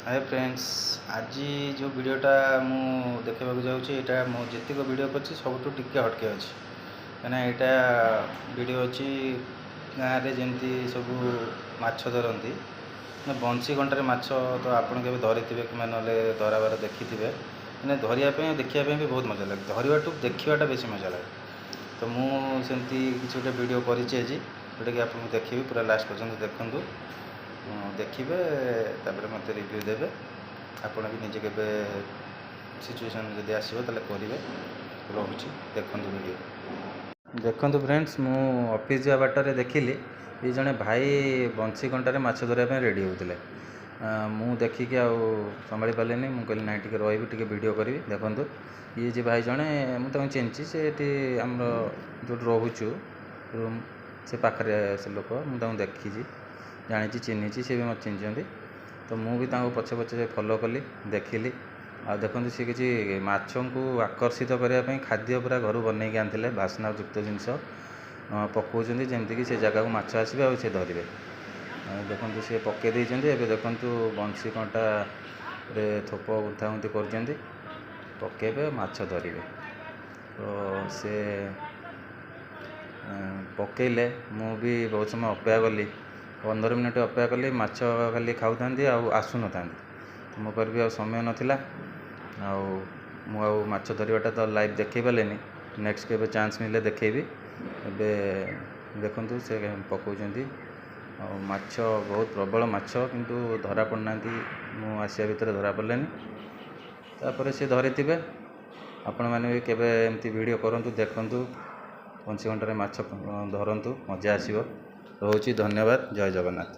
Hi friends, आज जो वीडियोटा मु देखा जाऊँगी यहाँ मो जितक वीडियो कर सब टिके हटके अच्छे कहीं यहाँ वीडियो अच्छी गाँव में जमी सब माछ धरती बंशी कंटार माछ तो आपड़ के धरी थे कि ना धराबार देखी थे मैंने धरियापी देखापी भी बहुत मजा लगे धरवाटू देखाटा बेसी मजा लगे। तो मुझे किसी गोटे वीडियो कर जोटा कि आपको देखी पूरा लास्ट पर्यटन देखूँ देखिए मत रिव्यू देवे आपड़ भी निजे के सिचुएशन जब आसो करेंगे रोचे देखूँ वीडियो देखूँ फ्रेंड्स मु ऑफिस जा बाटर देखिली ये जड़े भाई बंशी कंटार माछ धरने रेडी होते मु देखिकी संभाली पारे मुझे कहली ना टे रही वीडियो करी देखूँ ये जी भाई जड़े मुझे चिन्हची से आम जो रोचु रूम से पाखे से लोक मुझे देखी जानी चिन्ही सी भी मत चिन्हती तो मुझे पछे पछे फॉलो कली देखिली आ देखते सी किसी माछ को आकर्षित करने खाद्य पूरा घर बनई के आनी बास्ना युक्त जिनस पकाउं जमीक से जगह को माछ आसवे आ धरवे देखते सी पकई देते देखु बंशी कंटा थोप गुंथा गुंथी कर पकेबे माछ धरवे तो से पकईले मु भी बहुत समय अपेक्षा कली 15 मिनट अपेक्षा कली माछ खाली खाऊ आसुन था मो पार भी समय नाला माछ धरवाटा तो लाइव देखे पारे नेक्स्ट के चांस मिले देखेबी ए देखु से पकाउं माछ बहुत प्रबल माछ किंतु धरा पड़ना मु आसिया भितर धरा पड़े तापर सी धरी थे आपण मैंने भी केवे एमती वीडियो करूँ देखूँ बंशी कंटार माछ धरतु मजा आसो रोची धन्यवाद। जय जगन्नाथ।